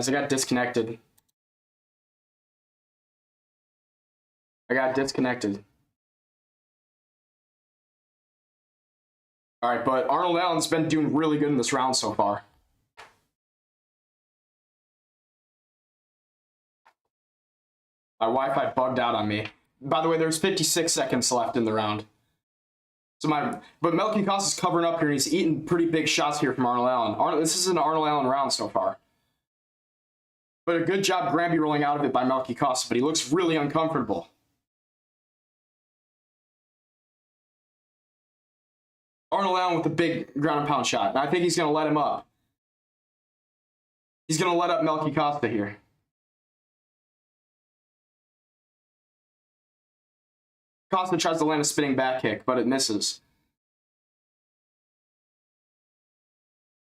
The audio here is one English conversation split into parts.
Guys, I got disconnected. Alright, but Arnold Allen's been doing really good in this round so far. My Wi-Fi bugged out on me. By the way, there's 56 seconds left in the round. But Melky Costa's covering up here, and he's eating pretty big shots here from Arnold Allen. This is an Arnold Allen round so far. But a good job Granby rolling out of it by Melky Costa, but he looks really uncomfortable. Arnold Allen with a big ground and pound shot. And I think he's going to let him up. He's going to let up Melky Costa here. Costa tries to land a spinning back kick, but it misses.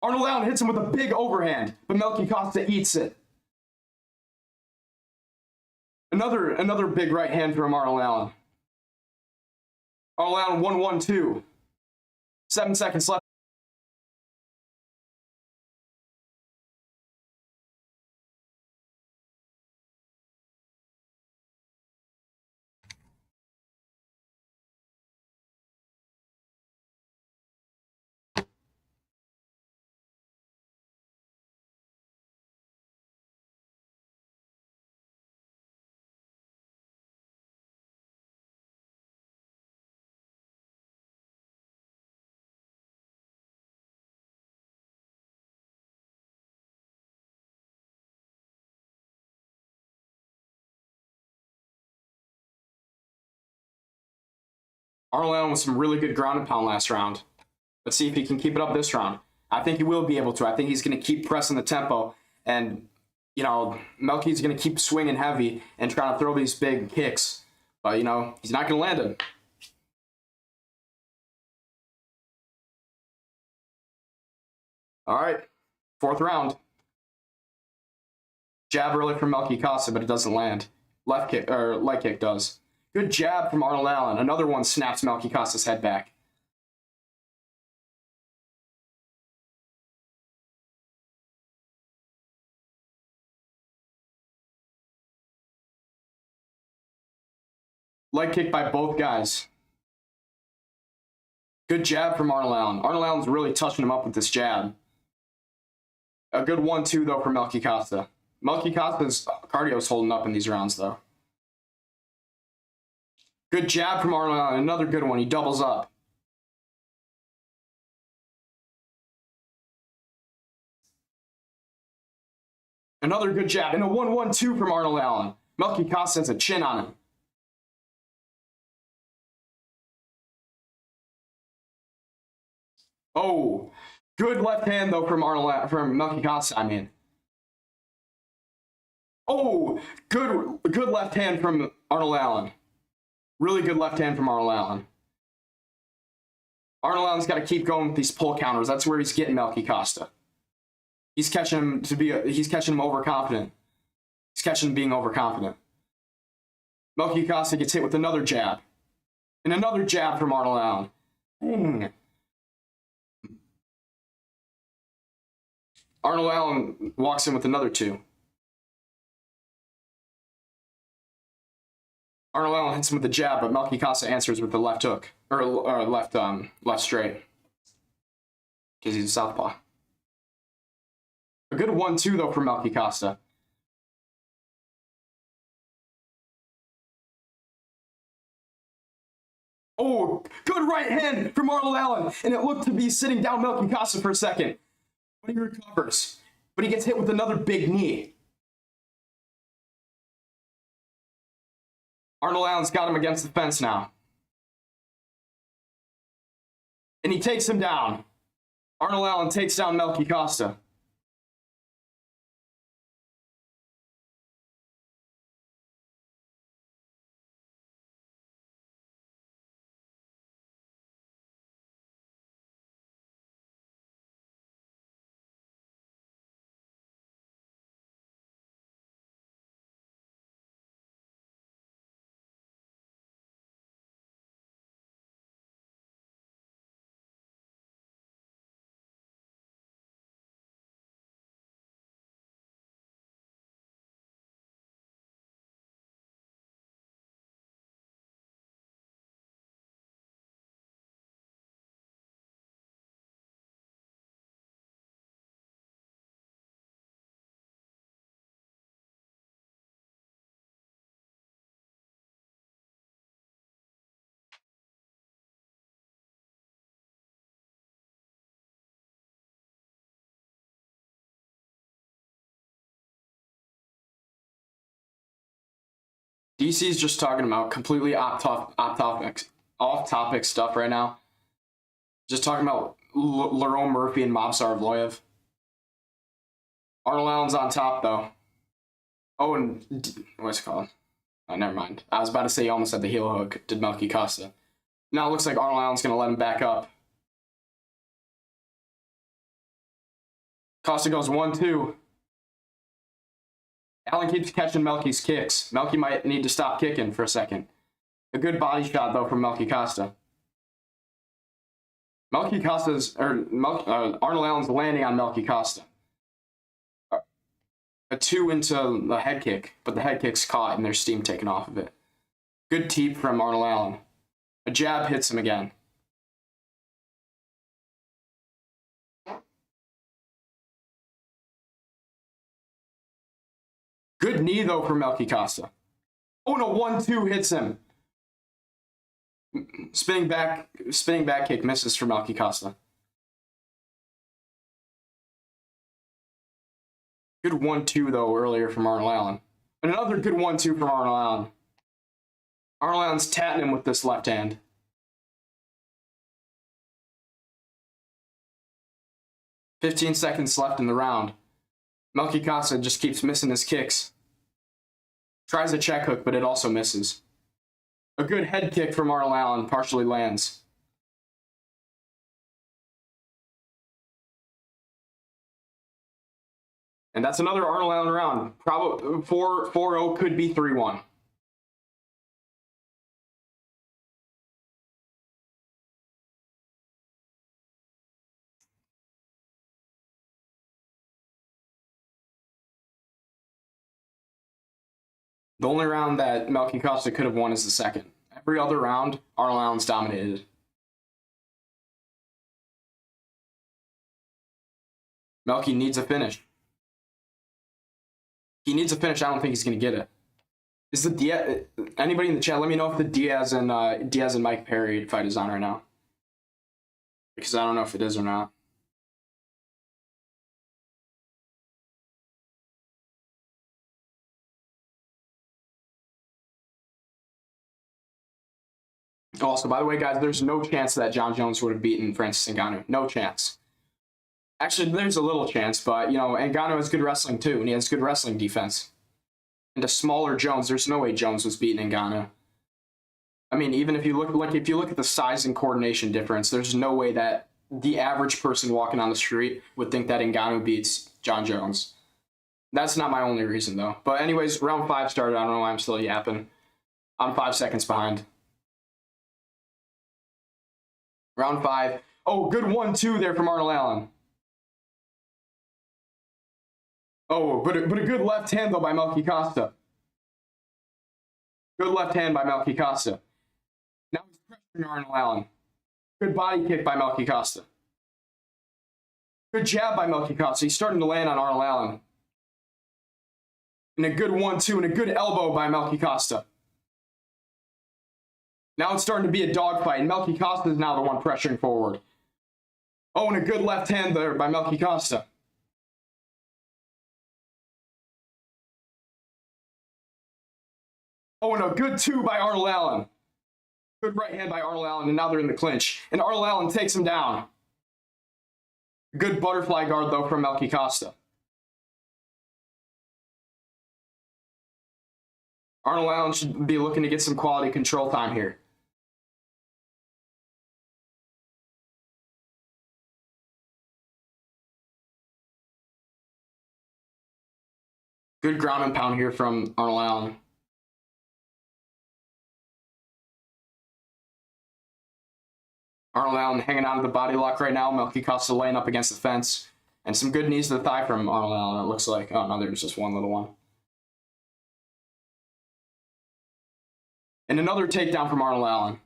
Arnold Allen hits him with a big overhand, but Melky Costa eats it. Another big right hand from Arnold Allen. Arnold Allen 1-1-2. 7 seconds left. Arnold Allen with some really good ground and pound last round. Let's see if he can keep it up this round. I think he will be able to. I think he's going to keep pressing the tempo. And, you know, Melky's going to keep swinging heavy and trying to throw these big kicks. But, you know, he's not going to land them. All right. 4th round. Jab early from Melky Costa, but it doesn't land. Left kick, or leg kick does. Good jab from Arnold Allen. Another one snaps Melky Costa's head back. Leg kick by both guys. Good jab from Arnold Allen. Arnold Allen's really touching him up with this jab. A good 1-2, though, for Melky Costa. Melky Costa's cardio's holding up in these rounds, though. Good jab from Arnold Allen. Another good one. He doubles up. Another good jab. And a 1-1-2 from Arnold Allen. Melky Costa has a chin on him. Oh, good left hand, though, from Melky Costa, I mean. Oh, good left hand from Arnold Allen. Really good left hand from Arnold Allen. Arnold Allen's got to keep going with these pull counters. That's where he's getting Melky Costa. He's catching him overconfident. He's catching him being overconfident. Melky Costa gets hit with another jab. And another jab from Arnold Allen. Dang. Arnold Allen walks in with another 2. Arnold Allen hits him with the jab, but Melky Costa answers with the left hook. Or left straight. Because he's a southpaw. A good 1-2, though, from Melky Costa. Oh, good right hand from Arnold Allen. And it looked to be sitting down Melky Costa for a second. But he recovers. But he gets hit with another big knee. Arnold Allen's got him against the fence now. And he takes him down. Arnold Allen takes down Melky Costa. DC's just talking about completely off-topic stuff right now. Just talking about Lerone Murphy and Mobsar Evloev. Arnold Allen's on top, though. Oh, and what's it called? Oh, never mind. I was about to say he almost had the heel hook. Did Melky Costa. Now it looks like Arnold Allen's going to let him back up. Costa goes 1-2. Allen keeps catching Melky's kicks. Melky might need to stop kicking for a second. A good body shot, though, from Melky Costa. Arnold Allen's landing on Melky Costa. A 2 into the head kick, but the head kick's caught and there's steam taken off of it. Good teep from Arnold Allen. A jab hits him again. Good knee, though, from Melky Costa. Oh, no, 1-2 hits him. Spinning back kick misses for Melky Costa. Good 1-2, though, earlier from Arnold Allen. And another good 1-2 from Arnold Allen. Arnold Allen's tatting him with this left hand. "15 seconds left in the round. Melky Costa just keeps missing his kicks. Tries a check hook, but it also misses. A good head kick from Arnold Allen partially lands. And that's another Arnold Allen round. Probably 4-0 could be 3-1. The only round that Melky Costa could have won is the second. Every other round, Arnold Allen's dominated. Melky needs a finish. He needs a finish. I don't think he's going to get it. Is the Diaz? Anybody in the chat? Let me know if the Diaz and Mike Perry fight is on right now, because I don't know if it is or not. Also, by the way, guys, there's no chance that John Jones would have beaten Francis Ngannou. No chance. Actually, there's a little chance, but, you know, Ngannou has good wrestling, too, and he has good wrestling defense. And a smaller Jones, there's no way Jones was beating Ngannou. I mean, even if you look at the size and coordination difference, there's no way that the average person walking on the street would think that Ngannou beats John Jones. That's not my only reason, though. But anyways, round 5 started. I don't know why I'm still yapping. I'm 5 seconds behind. Round 5. Oh, good 1-2 there from Arnold Allen. Oh, but a good left hand, though, by Melky Costa. Good left hand by Melky Costa. Now he's pressuring Arnold Allen. Good body kick by Melky Costa. Good jab by Melky Costa. He's starting to land on Arnold Allen. And a good 1-2 and a good elbow by Melky Costa. Now it's starting to be a dogfight, and Melky Costa is now the one pressuring forward. Oh, and a good left hand there by Melky Costa. Oh, and a good 2 by Arnold Allen. Good right hand by Arnold Allen, and now they're in the clinch. And Arnold Allen takes him down. Good butterfly guard, though, from Melky Costa. Arnold Allen should be looking to get some quality control time here. Good ground and pound here from Arnold Allen. Arnold Allen hanging on to the body lock right now. Melky Costa laying up against the fence. And some good knees to the thigh from Arnold Allen, it looks like. Oh, no, there's just one little one. And another takedown from Arnold Allen.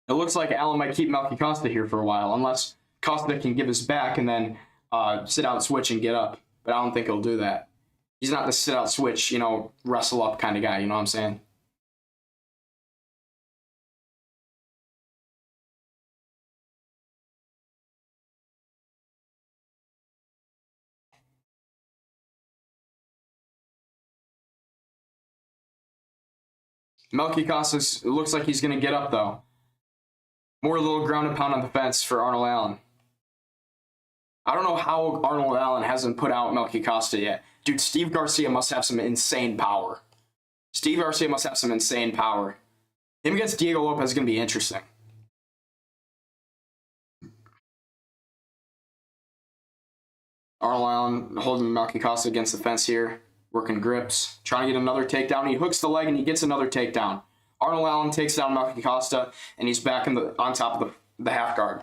It looks like Allen might keep Melky Costa here for a while, unless Costa can give his back and then sit out, switch, and get up. But I don't think he'll do that. He's not the sit out, switch, you know, wrestle up kind of guy, you know what I'm saying? Melky Costas looks like he's going to get up, though. More little ground and pound on the fence for Arnold Allen. I don't know how Arnold Allen hasn't put out Melky Costa yet. Dude, Steve Garcia must have some insane power. Steve Garcia must have some insane power. Him against Diego Lopez is going to be interesting. Arnold Allen holding Melky Costa against the fence here. Working grips. Trying to get another takedown. He hooks the leg and he gets another takedown. Arnold Allen takes down Melky Costa, and he's back on top of the half guard.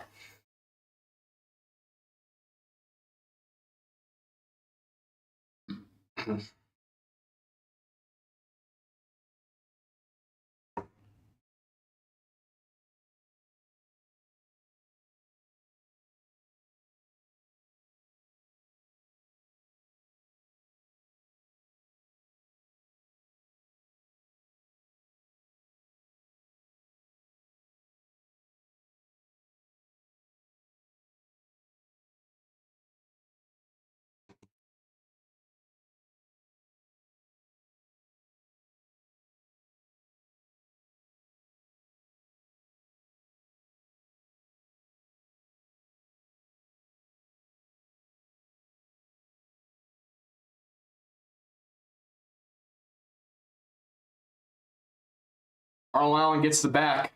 Arnold Allen gets the back.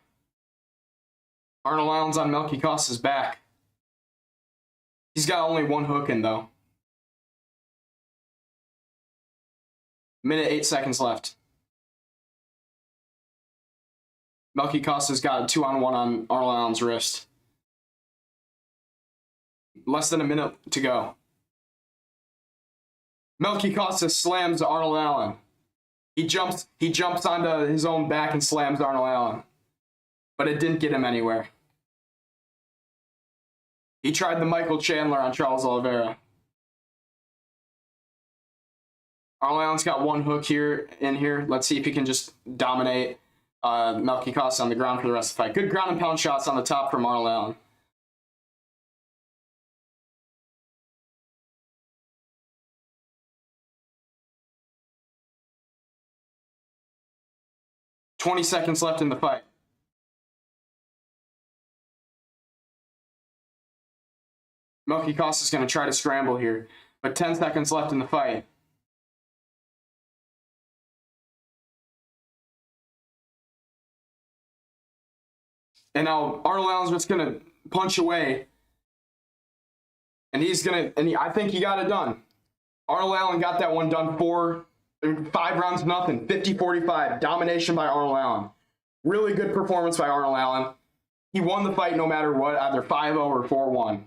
Arnold Allen's on Melky Costa's back. He's got only one hook in, though. Minute 8 seconds left. Melky Costa's got a 2-on-1 on Arnold Allen's wrist. Less than a minute to go. Melky Costa slams Arnold Allen. He jumps onto his own back and slams Arnold Allen. But it didn't get him anywhere. He tried the Michael Chandler on Charles Oliveira. Arnold Allen's got one hook here. Let's see if he can just dominate Melky Costa on the ground for the rest of the fight. Good ground and pound shots on the top from Arnold Allen. "20 seconds left in the fight. Melky Costa's going to try to scramble here, but 10 seconds left in the fight. And now Arnold Allen's just going to punch away. And I think he got it done. Arnold Allen got that one done 5 rounds, nothing. 50-45. Domination by Arnold Allen. Really good performance by Arnold Allen. He won the fight no matter what, either 5-0 or 4-1.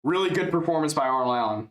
Really good performance by Arnold Allen.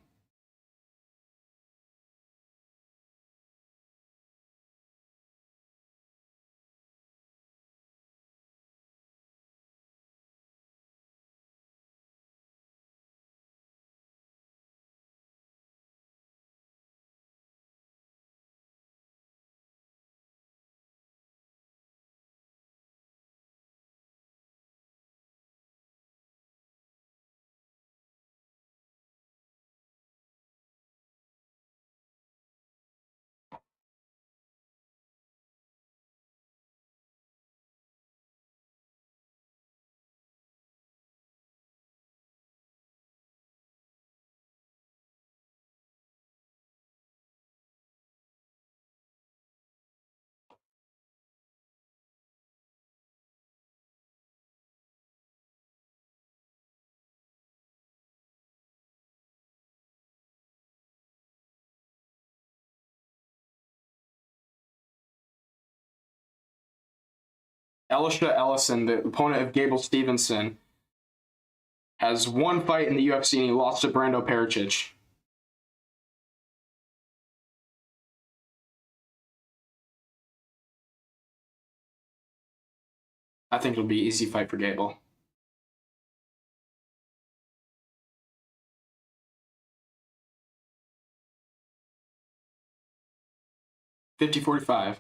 Elisha Ellison, the opponent of Gable Stevenson, has one fight in the UFC and he lost to Brando Pericic. I think it'll be an easy fight for Gable. $50-45.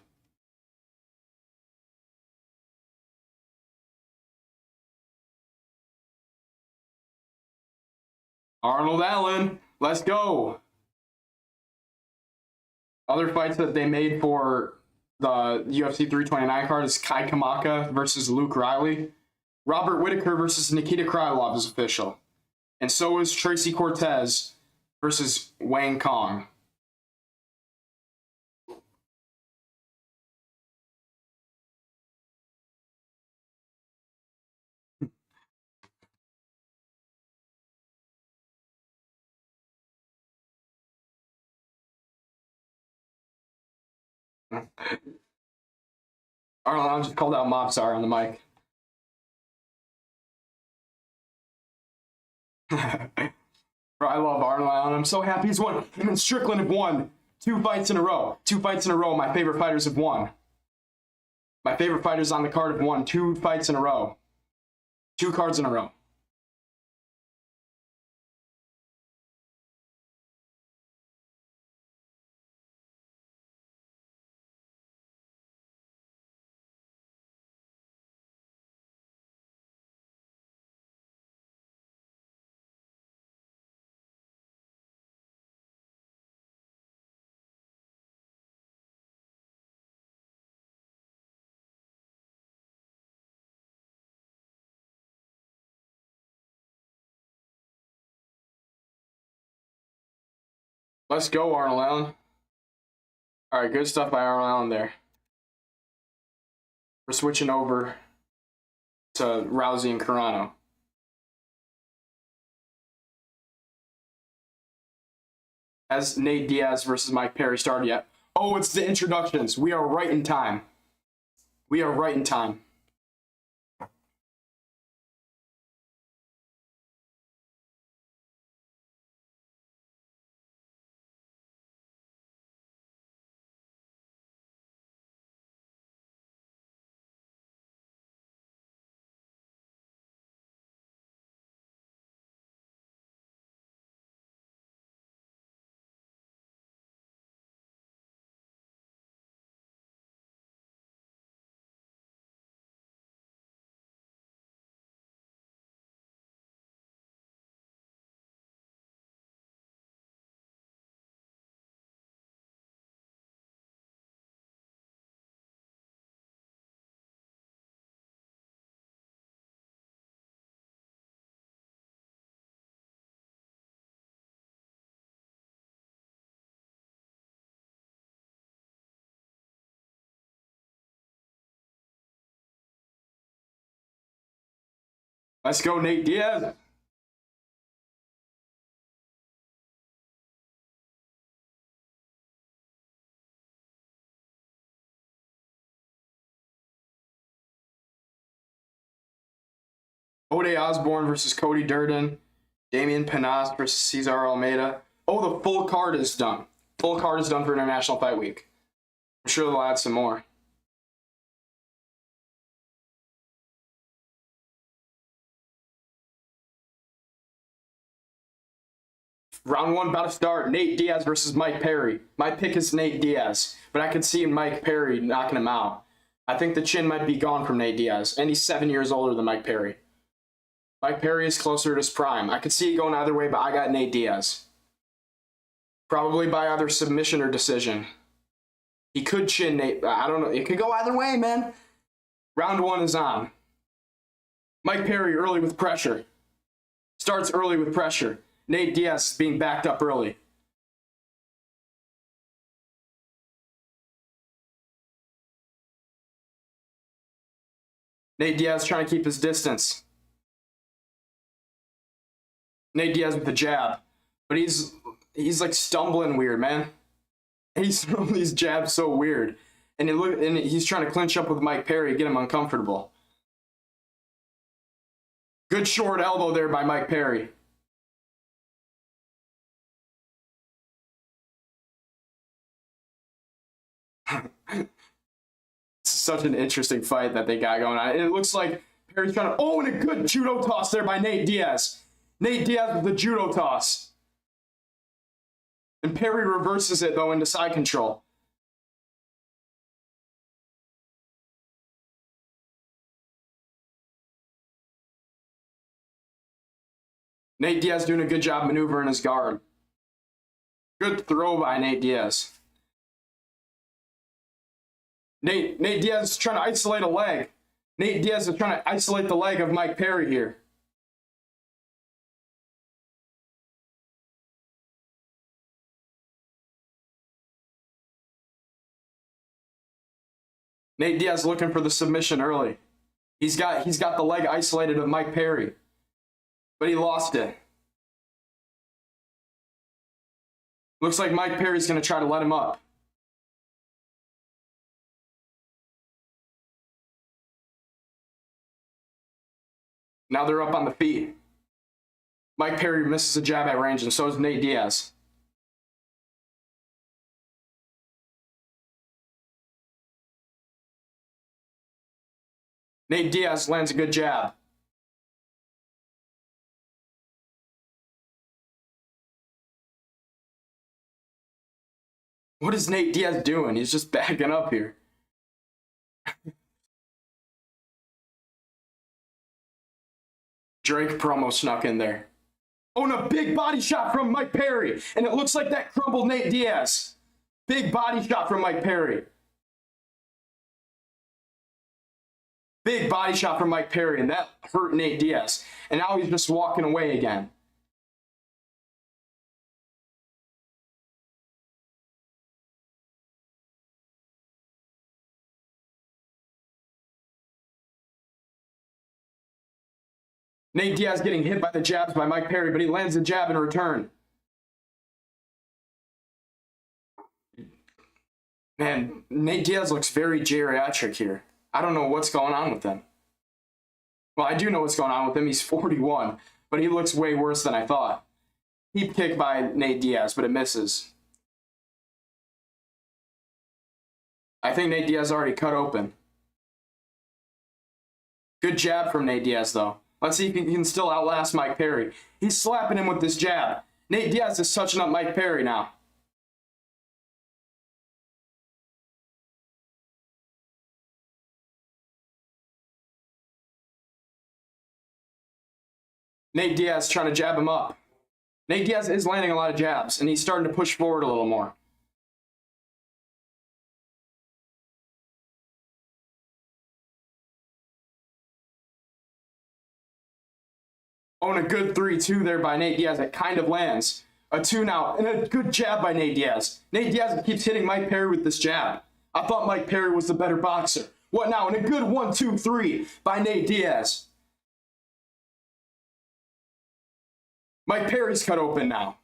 Arnold Allen, let's go. Other fights that they made for the UFC 329 card is Kai Kamaka versus Luke Riley. Robert Whittaker versus Nikita Krylov is official. And so is Tracy Cortez versus Wang Kong. Arnold just called out Mobsar on the mic. Bro, I love Arnold Allen. I'm so happy he's won. Him and Strickland have won 2 fights in a row. 2 fights in a row. My favorite fighters have won. My favorite fighters on the card have won 2 fights in a row. 2 cards in a row. Let's go, Arnold Allen. All right, good stuff by Arnold Allen there. We're switching over to Rousey and Carano. Has Nate Diaz versus Mike Perry started yet? Oh, it's the introductions. We are right in time. We are right in time. Let's go, Nate Diaz. Ode Osborne versus Cody Durden. Damian Panas versus Cesar Almeida. Oh, the full card is done. Full card is done for International Fight Week. I'm sure they'll add some more. Round 1 about to start. Nate Diaz versus Mike Perry. My pick is Nate Diaz, but I could see Mike Perry knocking him out. I think the chin might be gone from Nate Diaz, and he's 7 years older than Mike Perry. Mike Perry is closer to his prime. I could see it going either way, but I got Nate Diaz. Probably by either submission or decision. He could chin Nate. I don't know. It could go either way, man. Round 1 is on. Mike Perry early with pressure. Starts early with pressure. Nate Diaz is being backed up early. Nate Diaz trying to keep his distance. Nate Diaz with the jab. But he's like stumbling weird, man. He's throwing these jabs so weird. And he's trying to clinch up with Mike Perry, get him uncomfortable. Good short elbow there by Mike Perry. It's such an interesting fight that they got going on. And it looks like Perry's trying to... Oh, and a good judo toss there by Nate Diaz. Nate Diaz with the judo toss. And Perry reverses it, though, into side control. Nate Diaz doing a good job maneuvering his guard. Good throw by Nate Diaz. Nate Diaz is trying to isolate a leg. Nate Diaz is trying to isolate the leg of Mike Perry here. Nate Diaz looking for the submission early. He's got the leg isolated of Mike Perry, but he lost it. Looks like Mike Perry's going to try to let him up. Now they're up on the feet. Mike Perry misses a jab at range, and so does Nate Diaz. Nate Diaz lands a good jab. What is Nate Diaz doing? He's just backing up here. Drake promo snuck in there. Oh, and a big body shot from Mike Perry. And it looks like that crumbled Nate Diaz. Big body shot from Mike Perry. Big body shot from Mike Perry, and that hurt Nate Diaz. And now he's just walking away again. Nate Diaz getting hit by the jabs by Mike Perry, but he lands a jab in return. Man, Nate Diaz looks very geriatric here. I don't know what's going on with him. Well, I do know what's going on with him. He's 41, but he looks way worse than I thought. Heap kick by Nate Diaz, but it misses. I think Nate Diaz already cut open. Good jab from Nate Diaz, though. Let's see if he can still outlast Mike Perry. He's slapping him with this jab. Nate Diaz is touching up Mike Perry now. Nate Diaz trying to jab him up. Nate Diaz is landing a lot of jabs, and he's starting to push forward a little more. Oh, and a good 3-2 there by Nate Diaz. It kind of lands. A 2 now, and a good jab by Nate Diaz. Nate Diaz keeps hitting Mike Perry with this jab. I thought Mike Perry was the better boxer. What now? And a good 1-2-3 by Nate Diaz. Mike Perry's cut open now.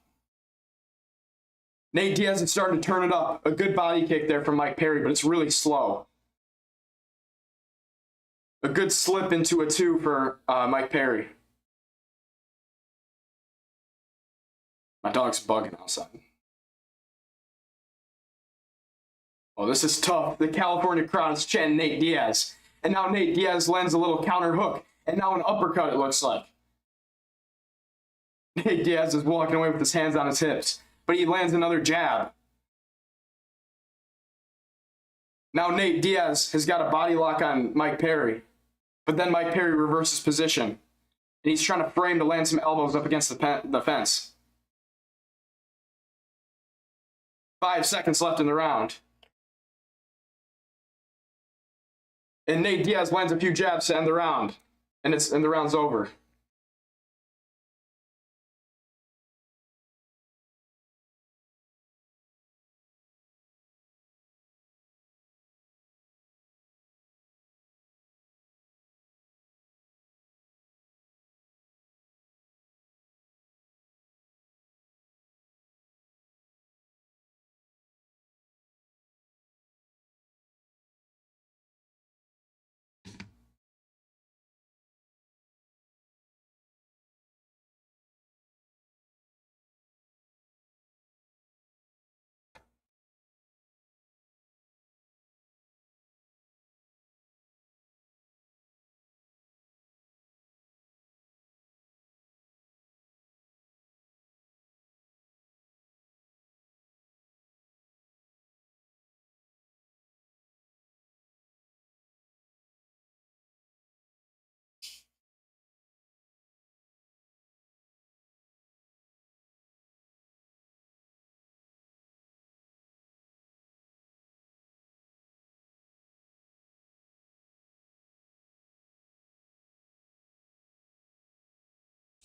Nate Diaz is starting to turn it up. A good body kick there from Mike Perry, but it's really slow. A good slip into a 2 for Mike Perry. My dog's bugging outside. Oh, this is tough. The California crowd is chanting Nate Diaz. And now Nate Diaz lands a little counter hook. And now an uppercut, it looks like. Nate Diaz is walking away with his hands on his hips. But he lands another jab. Now Nate Diaz has got a body lock on Mike Perry. But then Mike Perry reverses position. And he's trying to frame to land some elbows up against the fence. 5 seconds left in the round. And Nate Diaz lands a few jabs to end the round. And the round's over.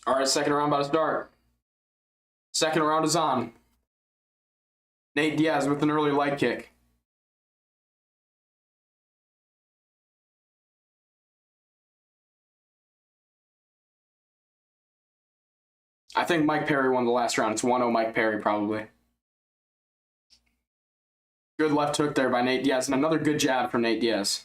All right, second round about to start. Second round is on. Nate Diaz with an early leg kick. I think Mike Perry won the last round. It's 1-0 Mike Perry, probably. Good left hook there by Nate Diaz, and another good jab from Nate Diaz.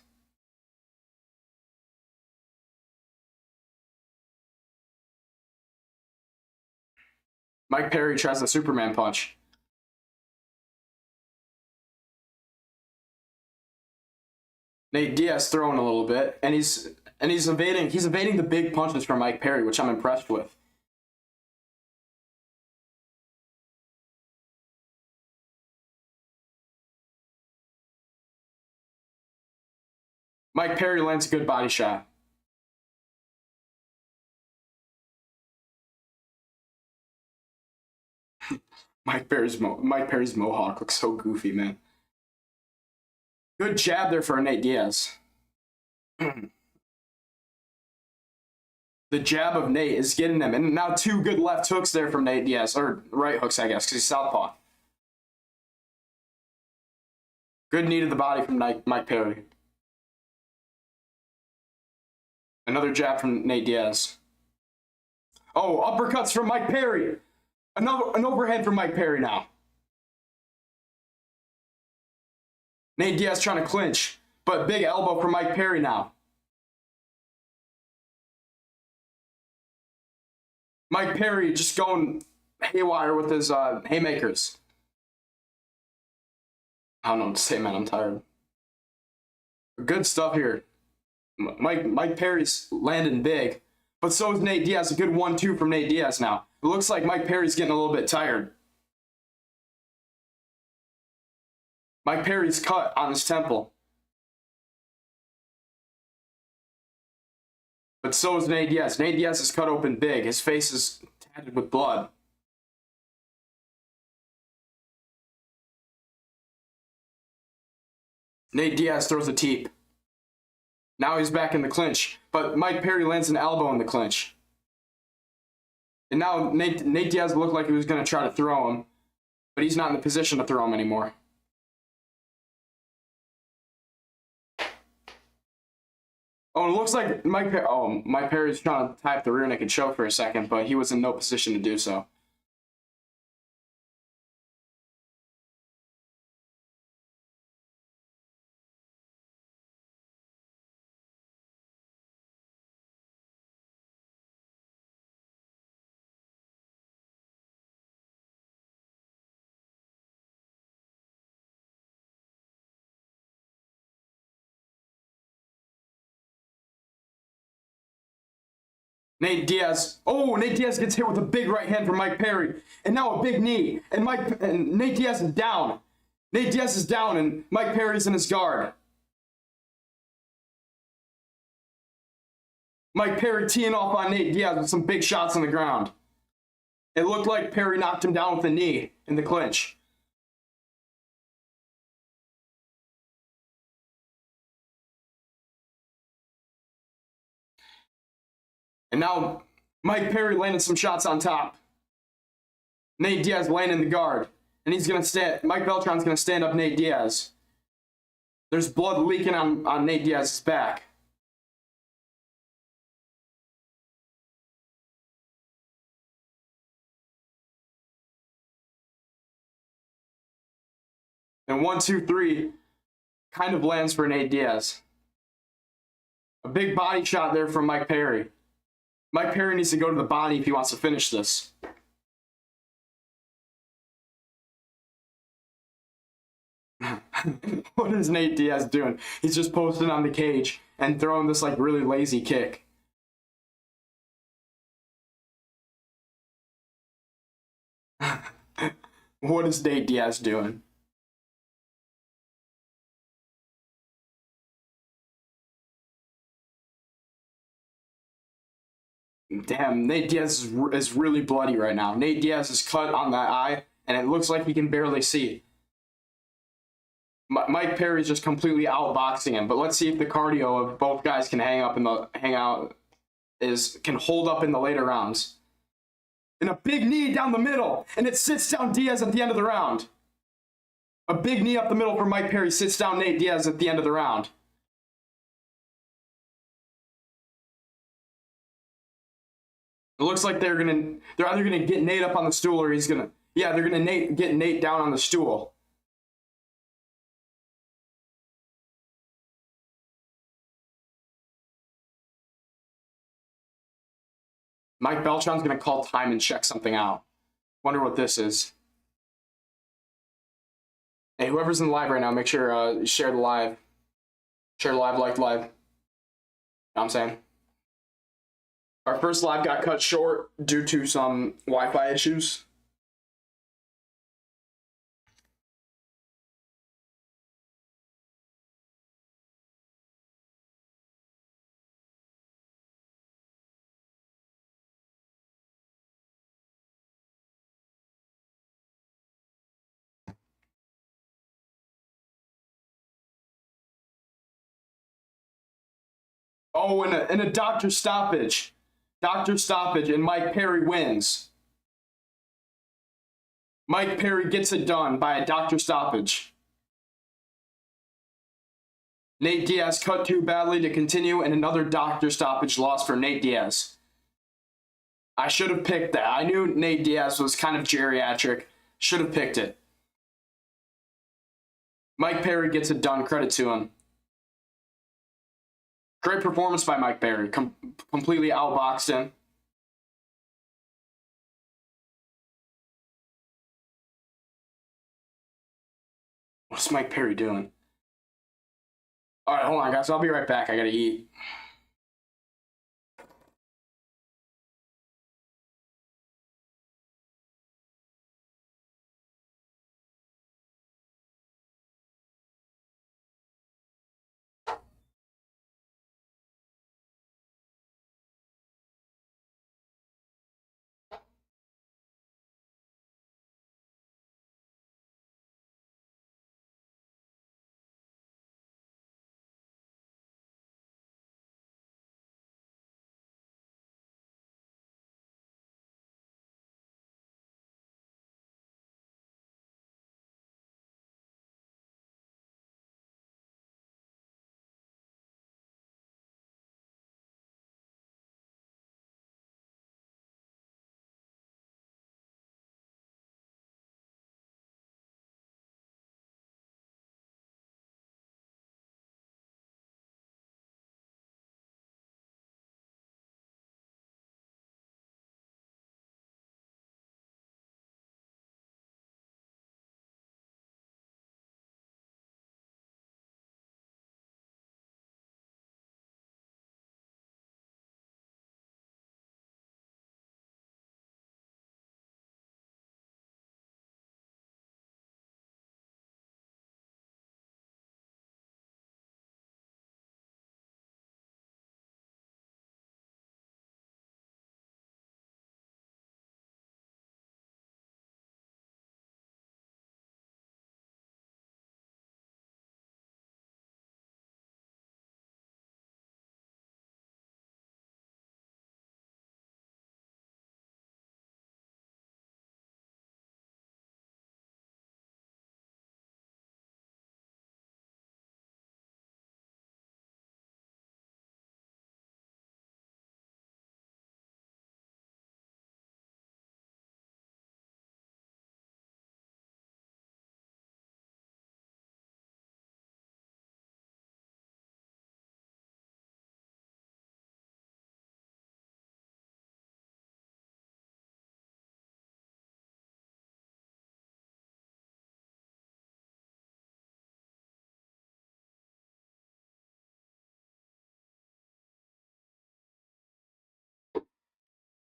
Mike Perry tries the Superman punch. Nate Diaz throwing a little bit, and he's evading the big punches from Mike Perry, which I'm impressed with. Mike Perry lands a good body shot. Mike Perry's mohawk looks so goofy, man. Good jab there for Nate Diaz. The jab of Nate is getting them, and now two good left hooks there from Nate Diaz, or right hooks, I guess, because he's southpaw. Good knee to the body from Mike Perry. Another jab from Nate Diaz. Oh, uppercuts from Mike Perry. An overhand from Mike Perry now. Nate Diaz trying to clinch, but big elbow from Mike Perry now. Mike Perry just going haywire with his haymakers. I don't know what to say, man. I'm tired. Good stuff here. Mike Perry's landing big, but so is Nate Diaz. A good 1-2 from Nate Diaz now. It looks like Mike Perry's getting a little bit tired. Mike Perry's cut on his temple. But so is Nate Diaz. Nate Diaz is cut open big. His face is tatted with blood. Nate Diaz throws a teep. Now he's back in the clinch, but Mike Perry lands an elbow in the clinch. And now Nate Diaz looked like he was going to try to throw him, but he's not in the position to throw him anymore. Oh, it looks like Mike Perry's trying to tie up the rear naked choke for a second, but he was in no position to do so. Nate Diaz gets hit with a big right hand from Mike Perry, and now a big knee, and Nate Diaz is down. Nate Diaz is down, and Mike Perry's in his guard. Mike Perry teeing off on Nate Diaz with some big shots on the ground. It looked like Perry knocked him down with a knee in the clinch. And now Mike Perry landed some shots on top. Nate Diaz landing the guard. And he's going to stand. Mike Beltran's going to stand up Nate Diaz. There's blood leaking on Nate Diaz's back. And 1, 2, 3 kind of lands for Nate Diaz. A big body shot there from Mike Perry. Mike Perry needs to go to the body if he wants to finish this. What is Nate Diaz doing? He's just posting on the cage and throwing this like really lazy kick. What is Nate Diaz doing? Damn, Nate Diaz is really bloody right now. Nate Diaz is cut on that eye, and it looks like he can barely see. Mike Perry's just completely outboxing him, but let's see if the cardio of both guys can can hold up in the later rounds. And a big knee down the middle. And it sits down Diaz at the end of the round. A big knee up the middle for Mike Perry sits down Nate Diaz at the end of the round. It looks like they're either gonna get Nate up on the stool or they're gonna get Nate down on the stool. Mike Beltran's gonna call time and check something out. Wonder what this is. Hey, whoever's in the live right now, make sure share the live. Share the live, like the live. You know what I'm saying? Our first live got cut short due to some Wi-Fi issues. Oh, and a doctor stoppage. Doctor stoppage, and Mike Perry wins. Mike Perry gets it done by a doctor stoppage. Nate Diaz cut too badly to continue, and another doctor stoppage loss for Nate Diaz. I should have picked that. I knew Nate Diaz was kind of geriatric. Should have picked it. Mike Perry gets it done. Credit to him. Great performance by Mike Perry. Completely outboxed him. What's Mike Perry doing? All right, hold on, guys. I'll be right back. I gotta eat.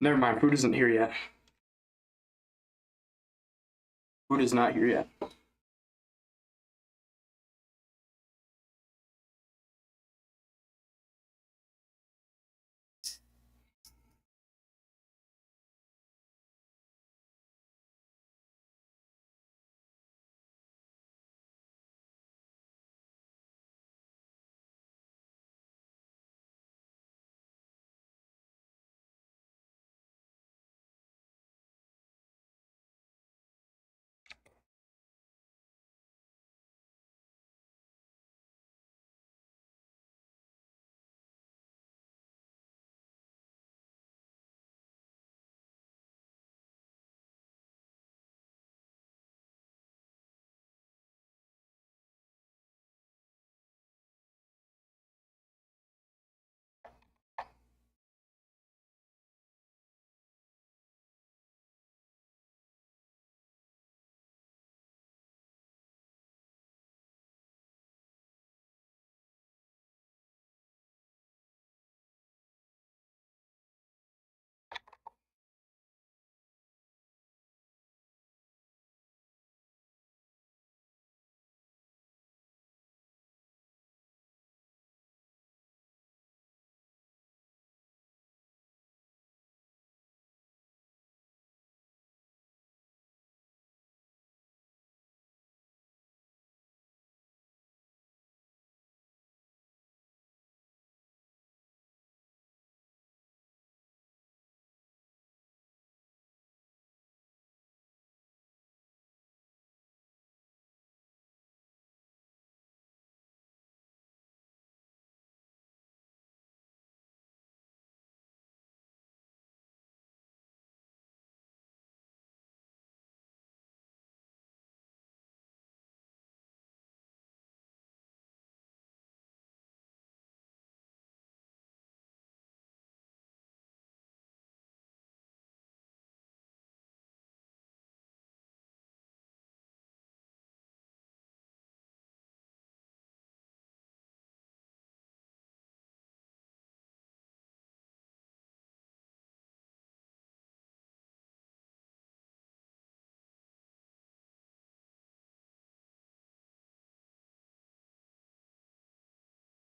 Never mind. Food isn't here yet. Food is not here yet.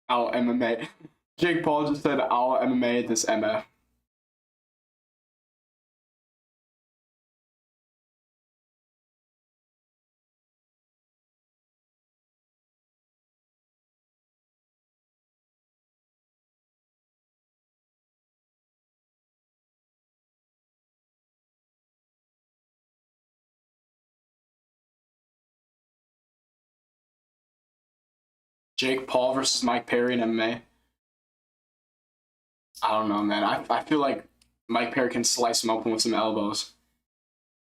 I'll MMA. Jake Paul just said, I'll MMA this MF. Jake Paul versus Mike Perry in MMA. I don't know, man. I feel like Mike Perry can slice him open with some elbows.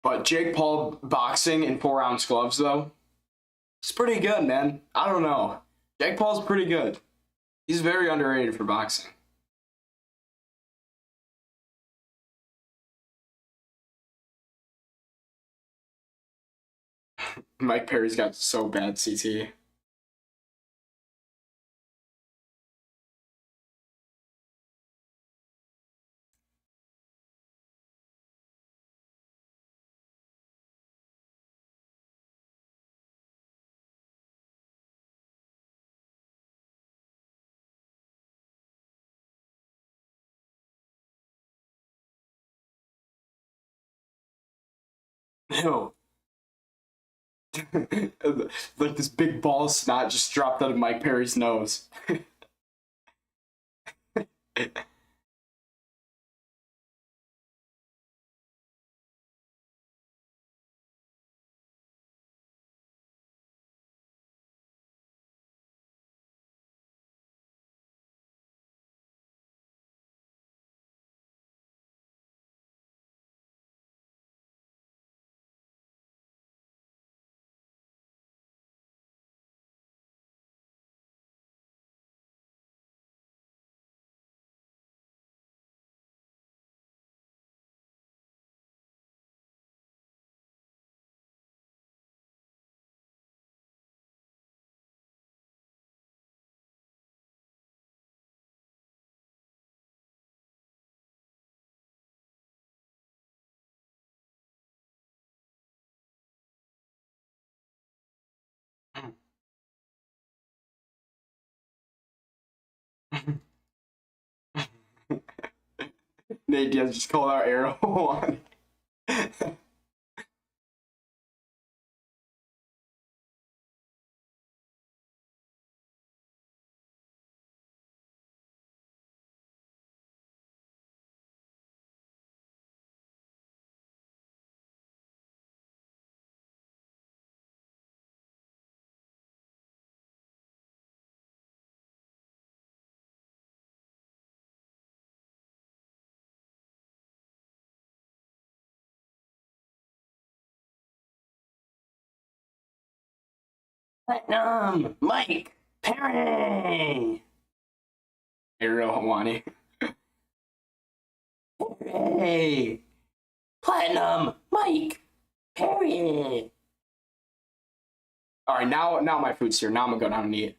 But Jake Paul boxing in 4-ounce gloves, though, it's pretty good, man. I don't know. Jake Paul's pretty good. He's very underrated for boxing. Mike Perry's got so bad CT. Ew. Like this big ball of snot just dropped out of Mike Perry's nose. Nate Diaz just called out Arrow one. Platinum, Mike, Perry, Ariel Hawani. Hey, Platinum, Mike, Perry. All right, now my food's here. Now I'm gonna go down and eat.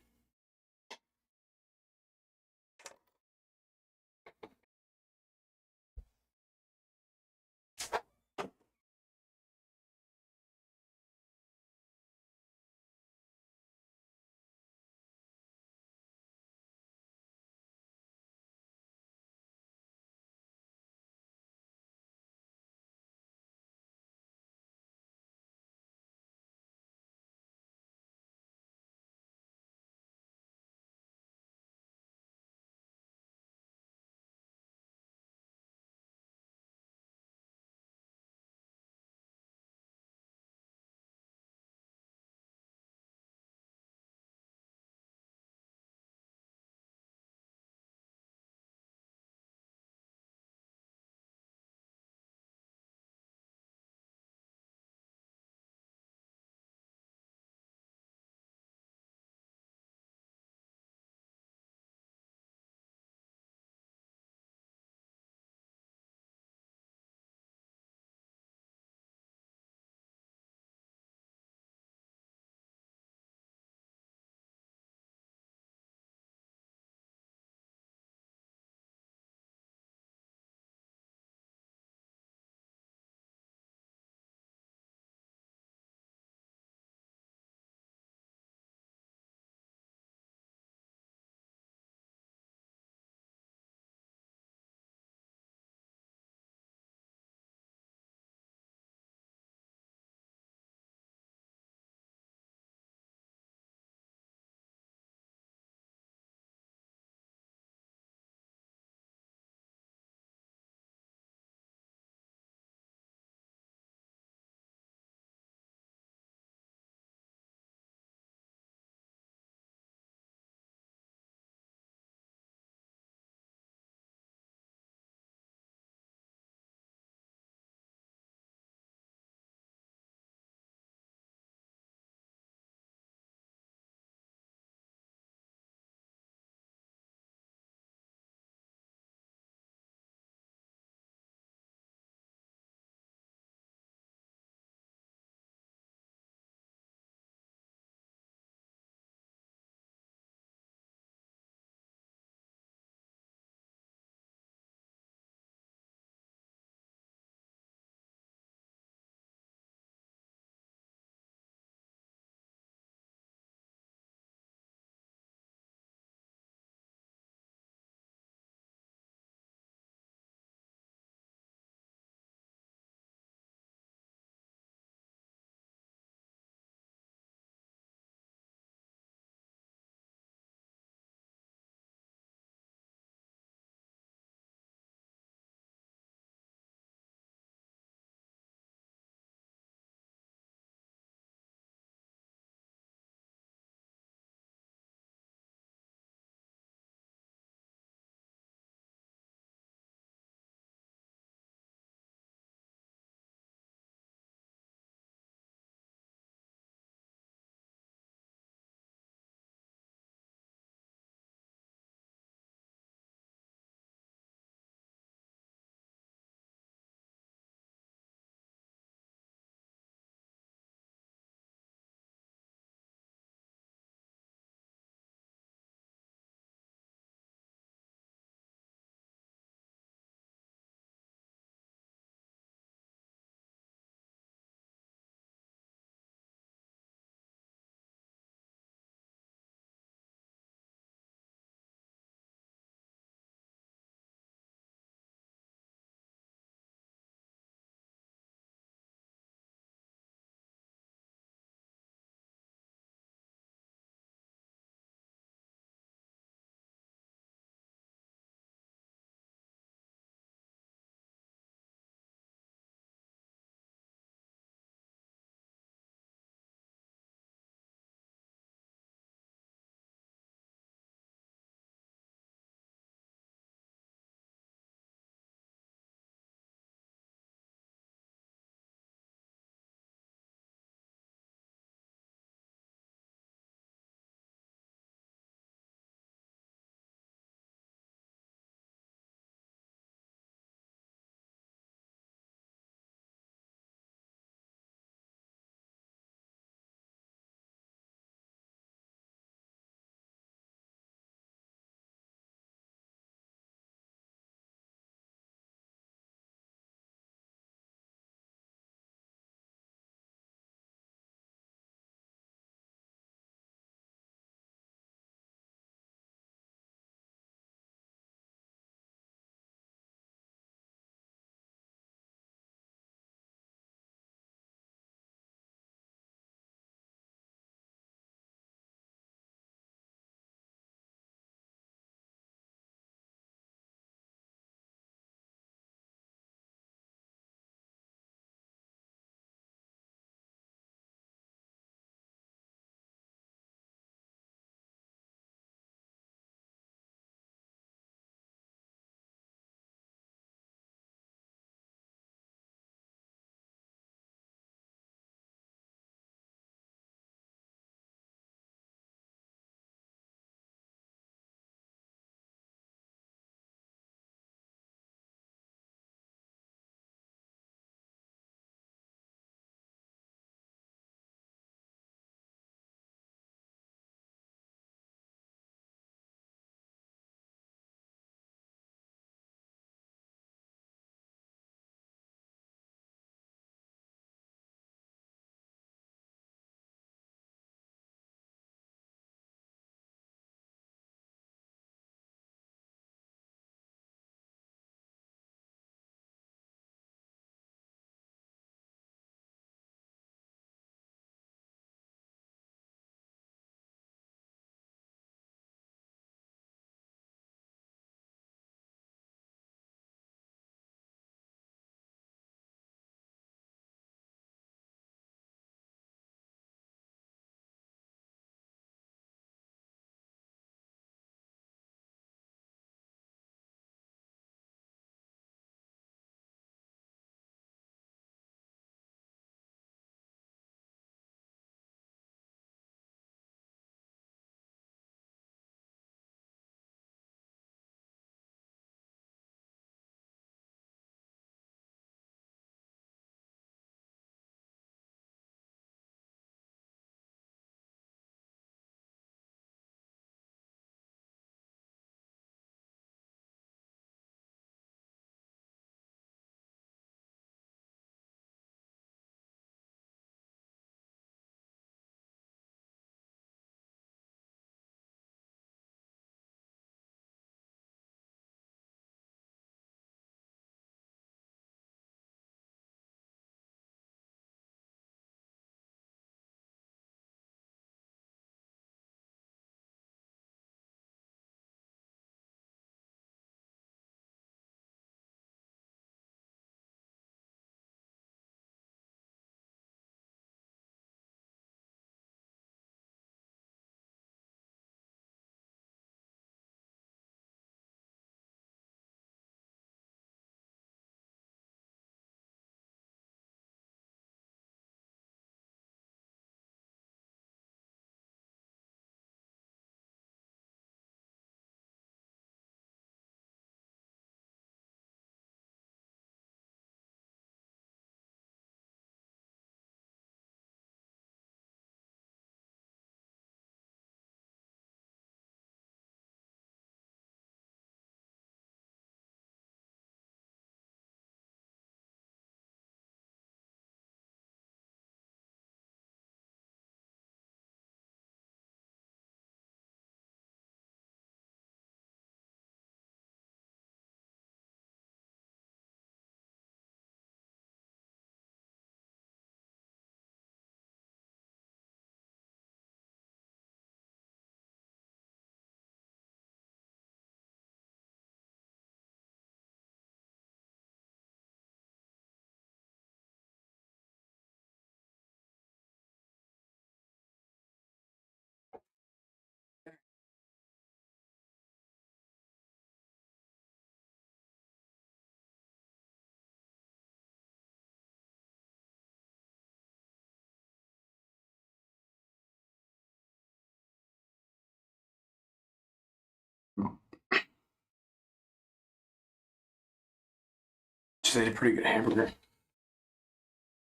Just ate a pretty good hamburger.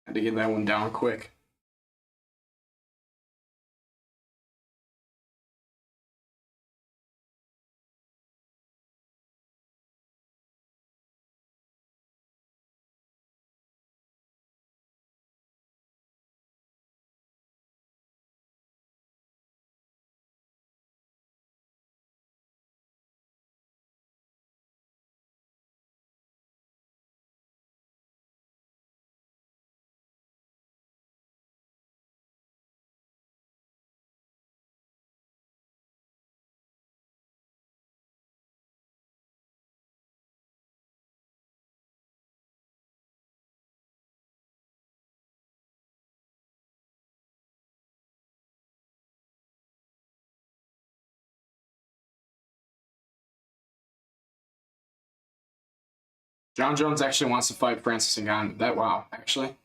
Had to get that one down quick. John Jones actually wants to fight Francis Ngannou. Wow, actually.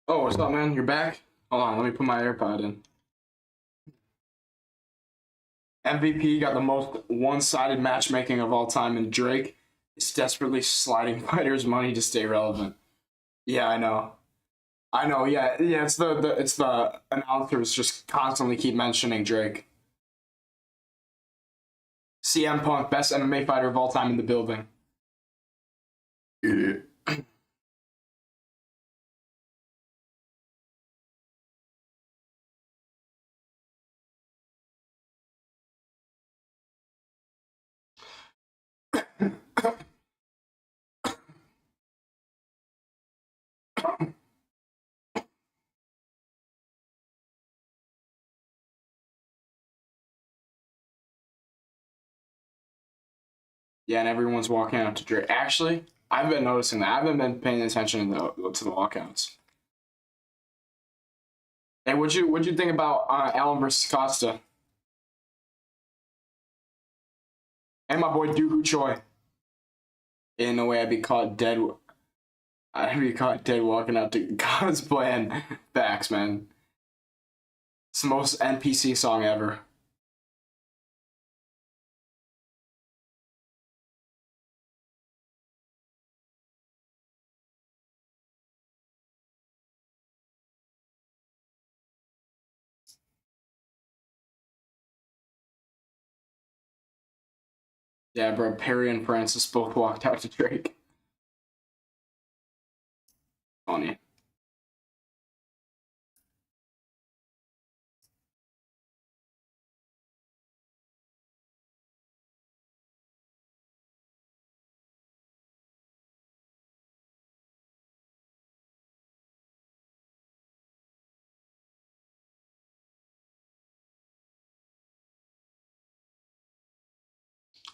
Oh, what's up, man? You're back? Hold on, let me put my AirPod in. MVP got the most one-sided matchmaking of all time, and Drake is desperately sliding fighters' money to stay relevant. Yeah, I know. Yeah. It's the announcers just constantly keep mentioning Drake. CM Punk, best MMA fighter of all time in the building. Yeah, and everyone's walking out to Drake. Actually, I've been noticing that. I haven't been paying attention to the walkouts. Hey, what'd you think about Allen versus Costa? And my boy Dooku Choi. In a way, I'd be caught dead. I'd be caught dead walking out to cosplaying. Facts, man. It's the most NPC song ever. Yeah, bro. Perry and Francis both walked out to Drake. Funny.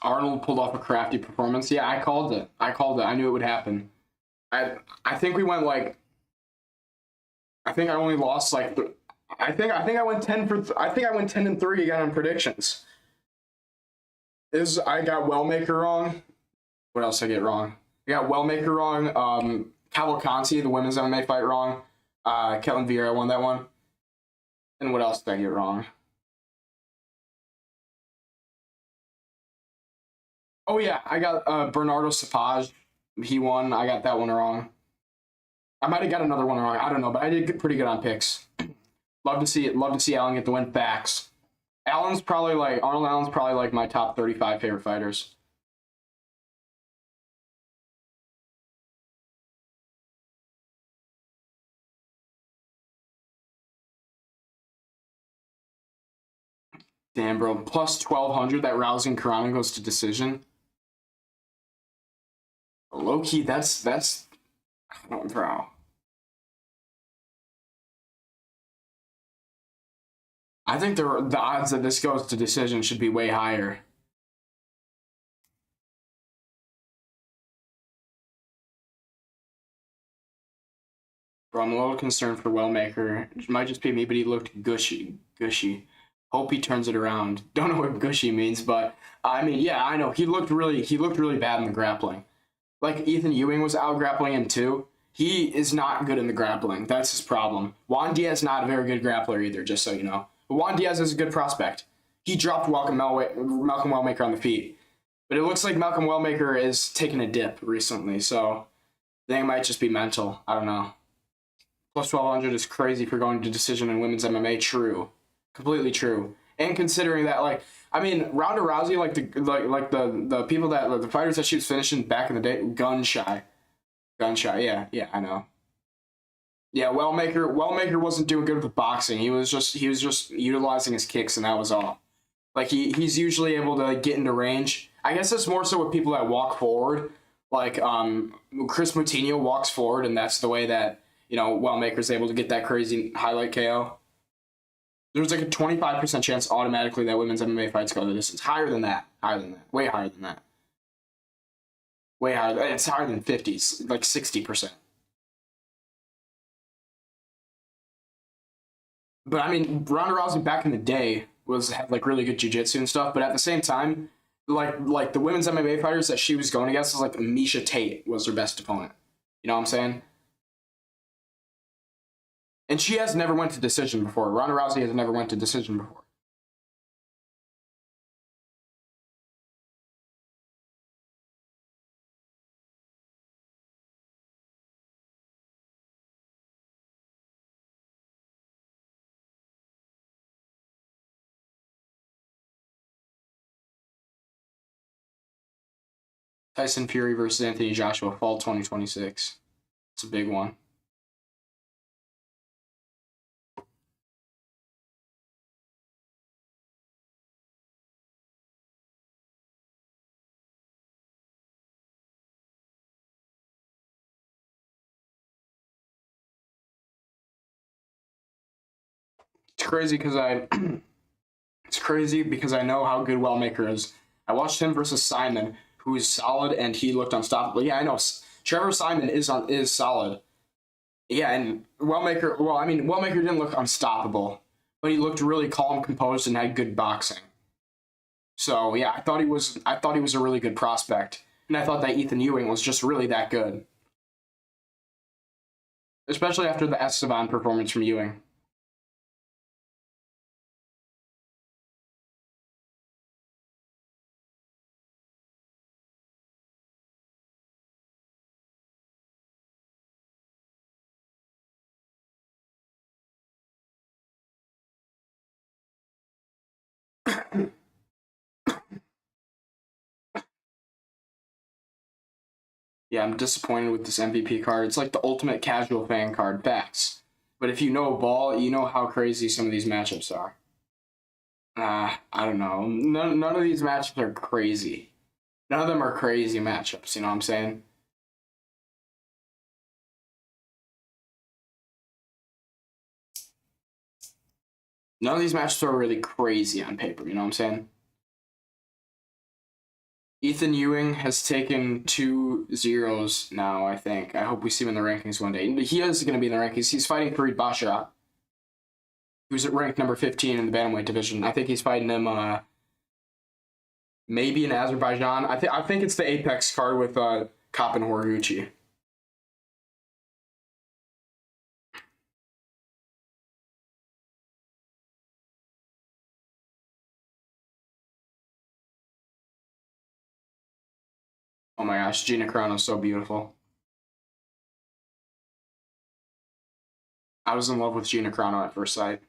Arnold pulled off a crafty performance. Yeah, I called it. I knew it would happen. I think we went like. I think I only lost like. I think I went 10 for. I think I went 10-3 again on predictions. I got Wellmaker wrong. What else did I get wrong? I got Wellmaker wrong. Cavalcanti, the women's MMA fight, wrong. Ketlin Vieira won that one. And what else did I get wrong? Oh yeah, I got Bernardo Sapage. He won. I got that one wrong. I might have got another one wrong. I don't know, but I did get pretty good on picks. Love to see it. Love to see Allen get the win. Facts. Arnold Allen's probably like my top 35 favorite fighters. Damn, bro. Plus 1,200 that Rousey and Carano goes to decision. Low key, that's oh, bro. I think the odds that this goes to decision should be way higher. Bro, I'm a little concerned for Wellmaker. It might just be me, but he looked gushy. Hope he turns it around. Don't know what gushy means, but I mean, yeah, I know. He looked really bad in the grappling. Like Ethan Ewing was out grappling him too. He is not good in the grappling. That's his problem. Juan Diaz not a very good grappler either, just so you know. But Juan Diaz is a good prospect. He dropped Malcolm Wellmaker on the feet. But it looks like Malcolm Wellmaker is taking a dip recently, so I think it might just be mental. I don't know. Plus 1200 is crazy for going to decision in women's MMA. True, completely true. And considering that, like, I mean, Ronda Rousey, like the people that like, the fighters that she was finishing back in the day, gun shy. Yeah, yeah, I know. Yeah, Wellmaker wasn't doing good with boxing. He was just utilizing his kicks, and that was all. Like he's usually able to like, get into range. I guess it's more so with people that walk forward. Like Chris Moutinho walks forward, and that's the way that Wellmaker's able to get that crazy highlight KO. There's like a 25% chance automatically that women's MMA fights go the distance. Higher than that. Higher than that. Way higher than that. Way higher. It's higher than 50s. Like 60%. But I mean, Ronda Rousey back in the day had like really good jiu-jitsu and stuff. But at the same time, like the women's MMA fighters that she was going against was like Misha Tate was her best opponent. You know what I'm saying? And she has never went to decision before. Ronda Rousey has never went to decision before. Tyson Fury versus Anthony Joshua, fall 2026. It's a big one. It's crazy because I it's crazy because I know how good Wellmaker is. I watched him versus Simon, who is solid and he looked unstoppable. Yeah, I know. Trevor Simon is solid. Yeah, and Wellmaker. Well, I mean, Wellmaker didn't look unstoppable, but he looked really calm, composed, and had good boxing. So yeah, I thought he was a really good prospect, and I thought that Ethan Ewing was just really that good, especially after the Esteban performance from Ewing. Yeah, I'm disappointed with this MVP card. It's like the ultimate casual fan card, facts. But if you know ball, you know how crazy some of these matchups are. I don't know. None of these matchups are crazy. None of them are crazy matchups. You know what I'm saying? None of these matchups are really crazy on paper. You know what I'm saying? Ethan Ewing has taken 2 zeros now, I think. I hope we see him in the rankings one day. He is going to be in the rankings. He's fighting Farid Basharat, who's at rank number 15 in the bantamweight division. I think he's fighting him maybe in Azerbaijan. I think it's the Apex card with Kopp and Horiguchi. Oh my gosh, Gina Carano is so beautiful. I was in love with Gina Carano at first sight.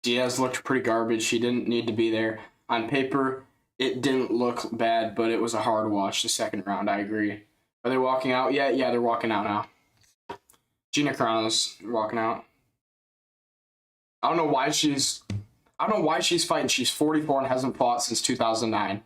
Diaz looked pretty garbage. She didn't need to be there. On paper, it didn't look bad, but it was a hard watch the second round. I agree. Are they walking out yet? Yeah, they're walking out now. Gina Carano's walking out. I don't know why she's. I don't know why she's fighting. She's 44 and hasn't fought since 2009.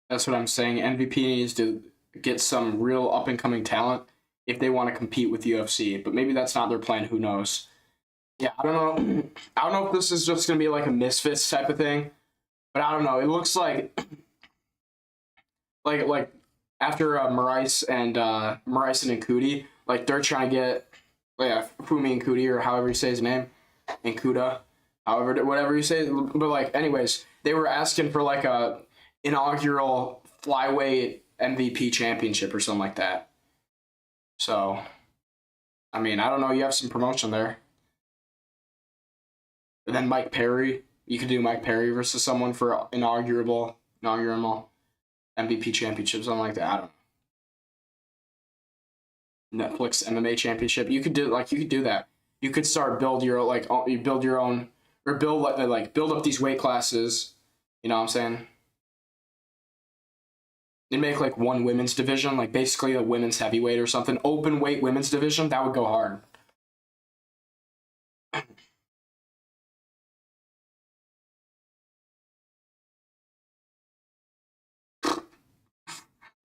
That's what I'm saying. MVP needs to get some real up and coming talent if they want to compete with UFC. But maybe that's not their plan. Who knows? Yeah, I don't know. I don't know if this is just gonna be like a misfits type of thing, but I don't know. It looks like after Marais and Nkuti, like they're trying to get Fumi Nkuti or however you say his name, Nkuta, however whatever you say. But like anyways, they were asking for like a inaugural flyweight MVP championship or something like that. So, I mean, I don't know. You have some promotion there. And then Mike Perry, you could do Mike Perry versus someone for inaugural MVP championship, something like that. I don't know. Netflix MMA championship. You could do that. You could start build your you build your own or build build up these weight classes. You know what I'm saying? And make like one women's division, like basically a women's heavyweight or something. Open weight women's division, that would go hard.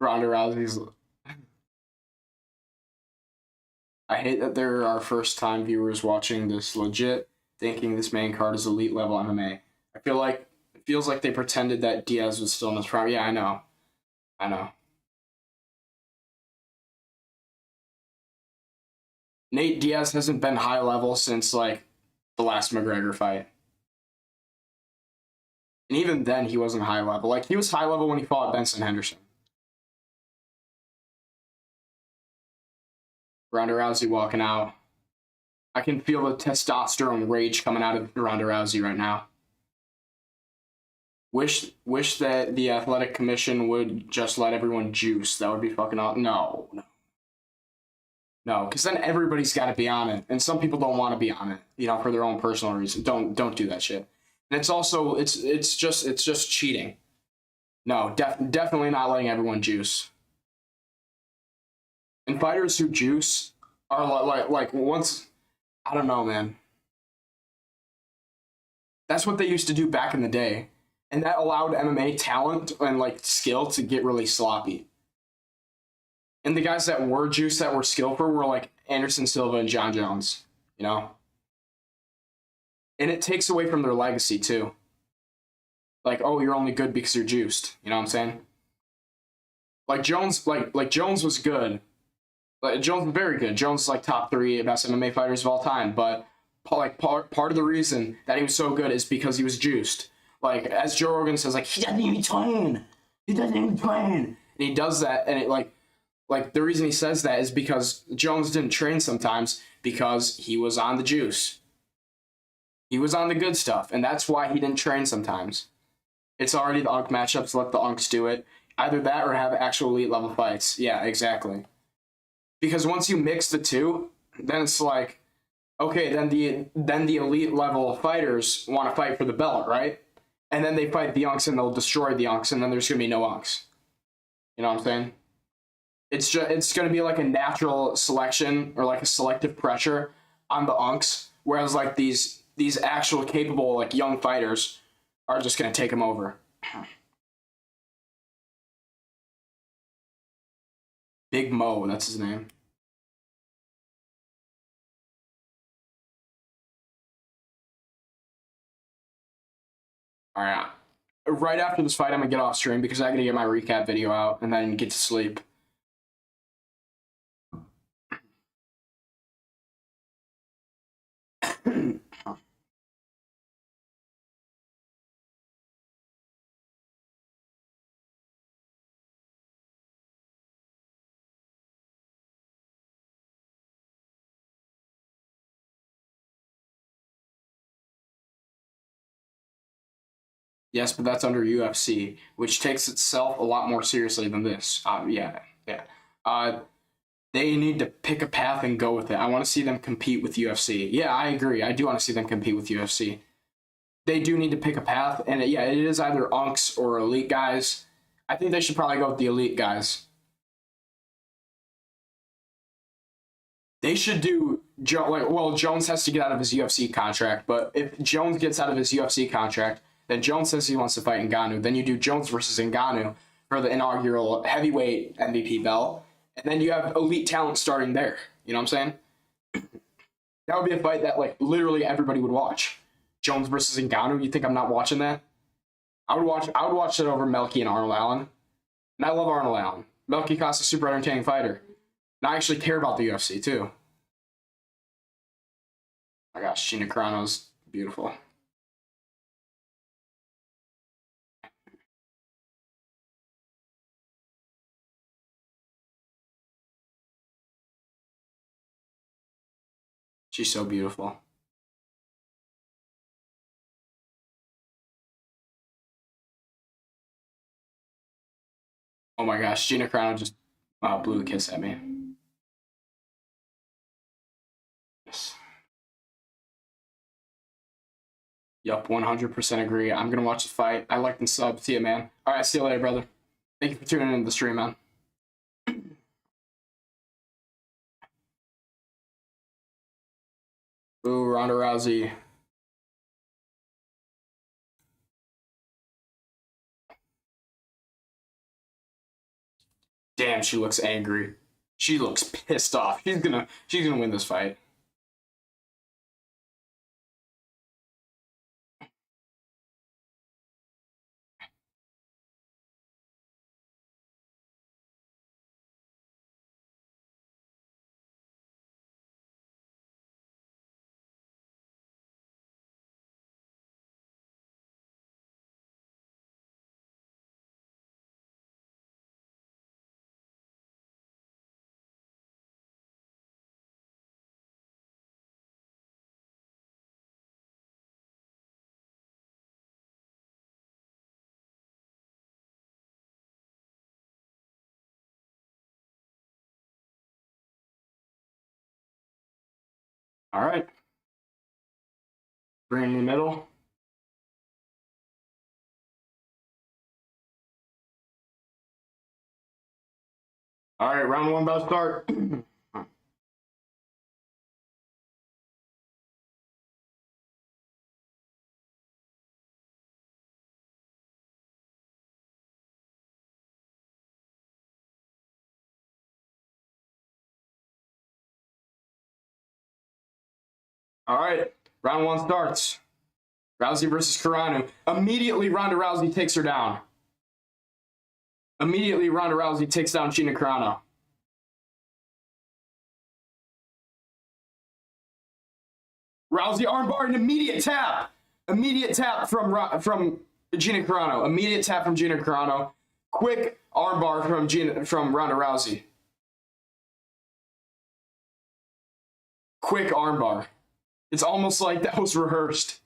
Ronda Rousey's. I hate that there are first time viewers watching this legit thinking this main card is elite level MMA. I feel like it feels like they pretended that Diaz was still in his prime. Yeah, I know. I know. Nate Diaz hasn't been high level since like the last McGregor fight. And even then he wasn't high level. Like he was high level when he fought Benson Henderson. Ronda Rousey walking out. I can feel the testosterone rage coming out of Ronda Rousey right now. Wish that the athletic commission would just let everyone juice. That would be fucking awesome. No, because then everybody's got to be on it, and some people don't want to be on it, you know, for their own personal reason. Don't do that shit. And it's also it's just cheating. No, definitely not letting everyone juice. And fighters who juice are like once, I don't know, man. That's what they used to do back in the day, and that allowed MMA talent and like skill to get really sloppy. And the guys that were juiced, that were skillful, were like Anderson Silva and John Jones, you know? And it takes away from their legacy, too. Like, oh, you're only good because you're juiced. You know what I'm saying? Like, Jones, like Jones was good. Like, Jones was very good. Jones is like top 3 best MMA fighters of all time. But like part of the reason that he was so good is because he was juiced. Like, as Joe Rogan says, like, he doesn't even train. He doesn't even train. And he does that, and it like the reason he says that is because Jones didn't train sometimes because he was on the juice. He was on the good stuff, and that's why he didn't train sometimes. It's already the UNC matchups, let the UNCs do it. Either that or have actual elite level fights. Yeah, exactly. Because once you mix the two, then it's like, okay, then the elite level fighters want to fight for the belt, right? And then they fight the UNCs and they'll destroy the UNCs, and then there's going to be no UNCs. You know what I'm saying? It's going to be like a natural selection or like a selective pressure on the UNCs, whereas like these actual capable like young fighters are just going to take them over. Big Mo, that's his name. All right. Right after this fight, I'm going to get off stream because I got to get my recap video out and then get to sleep. Yes, but that's under UFC, which takes itself a lot more seriously than this. Yeah. They need to pick a path and go with it. I want to see them compete with UFC. Yeah, I agree. I do want to see them compete with UFC. They do need to pick a path, and it is either UNCs or elite guys. I think they should probably go with the elite guys. They should do Jones has to get out of his UFC contract, but if Jones gets out of his UFC contract, then Jones says he wants to fight Ngannou. Then you do Jones versus Ngannou for the inaugural heavyweight MVP belt, and then you have elite talent starting there. You know what I'm saying? That would be a fight that like literally everybody would watch. Jones versus Ngannou. You think I'm not watching that? I would watch it over Melky and Arnold Allen. And I love Arnold Allen. Melky Costa, super entertaining fighter. And I actually care about the UFC too. Oh my gosh, Gina Carano's beautiful. She's so beautiful. Oh my gosh, Gina Carano just blew a kiss at me. Yes. Yup, 100% agree. I'm gonna watch the fight. I like the sub. See you, man. All right, see you later, brother. Thank you for tuning in to the stream, man. Ooh, Ronda Rousey. Damn, she looks angry. She looks pissed off. She's gonna win this fight. All right. Bring in the middle. All right, round one about to start. All right, round one starts. Rousey versus Carano. Immediately, Ronda Rousey takes her down. Immediately, Ronda Rousey takes down Gina Carano. Rousey armbar, an immediate tap. Immediate tap from Gina Carano. Immediate tap from Gina Carano. Quick armbar from Ronda Rousey. Quick armbar. It's almost like that was rehearsed.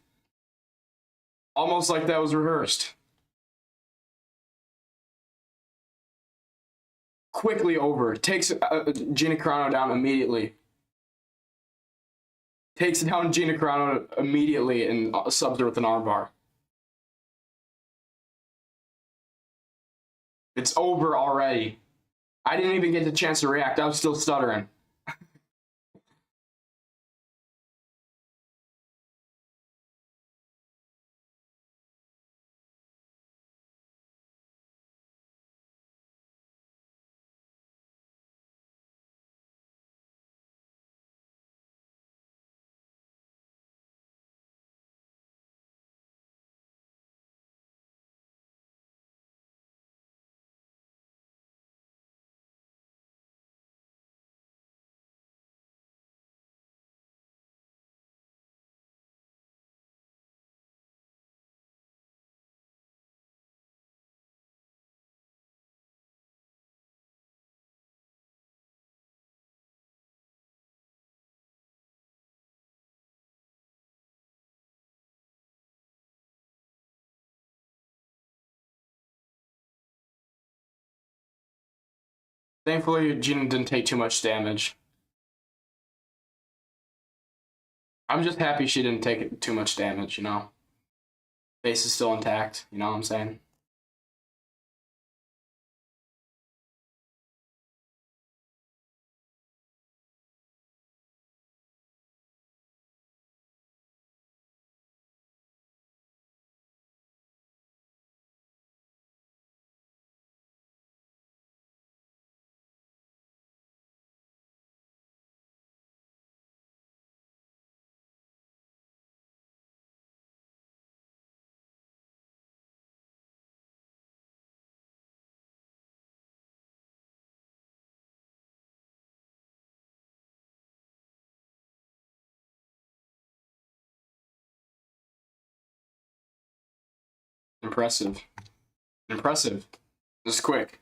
Almost like that was rehearsed. Quickly over. Takes Gina Carano down immediately. Takes down Gina Carano immediately and subs her with an armbar. It's over already. I didn't even get the chance to react. I was still stuttering. Thankfully, Gina didn't take too much damage. I'm just happy she didn't take too much damage, you know? Face is still intact, you know what I'm saying? Impressive. Impressive. This is quick.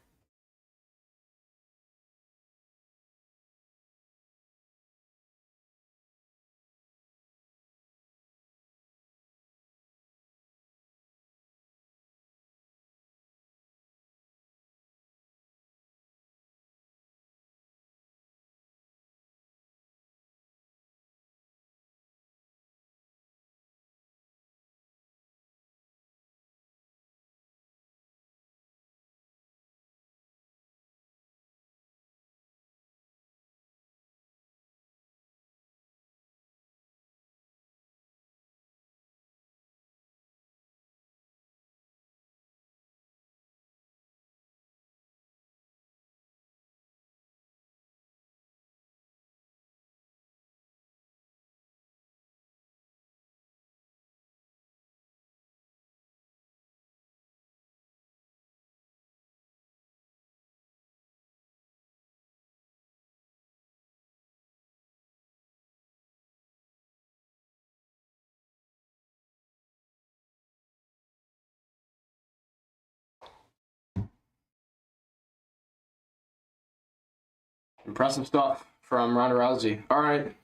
Impressive stuff from Ronda Rousey. All right.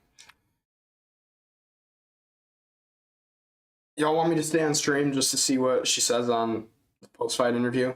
Y'all want me to stay on stream just to see what she says on the post-fight interview?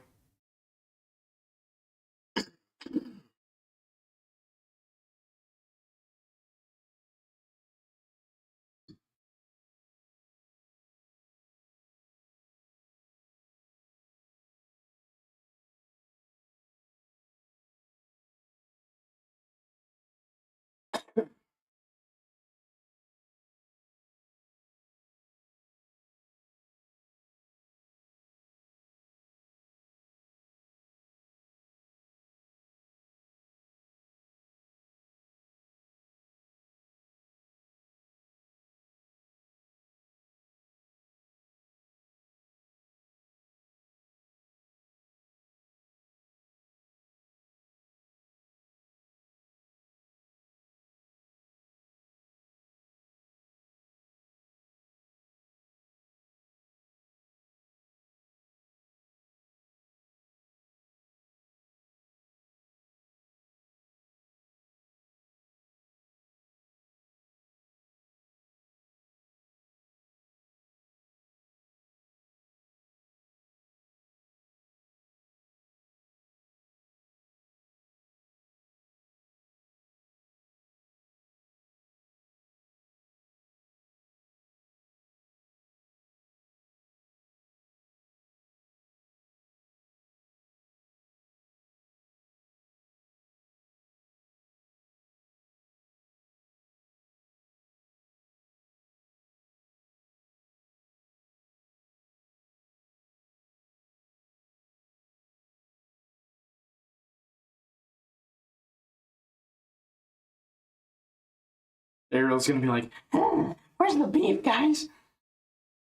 Ariel's gonna be like, where's the beef, guys?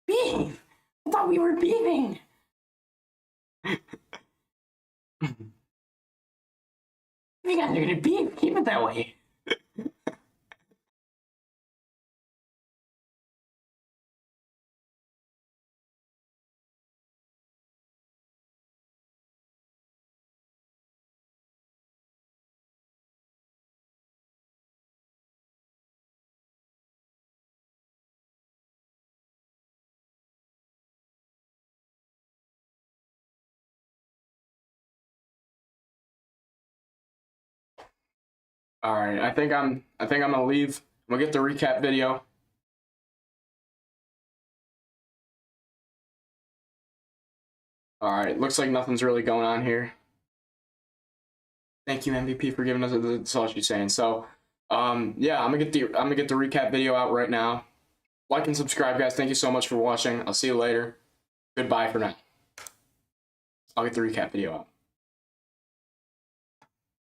Beef! I thought we were beefing! If you guys are gonna beef, keep it that way. All right, I think I'm gonna leave. I'm gonna get the recap video. All right, looks like nothing's really going on here. Thank you, MVP, for giving us. That's all she's saying. So, yeah, I'm gonna get the recap video out right now. Like and subscribe, guys. Thank you so much for watching. I'll see you later. Goodbye for now. I'll get the recap video out.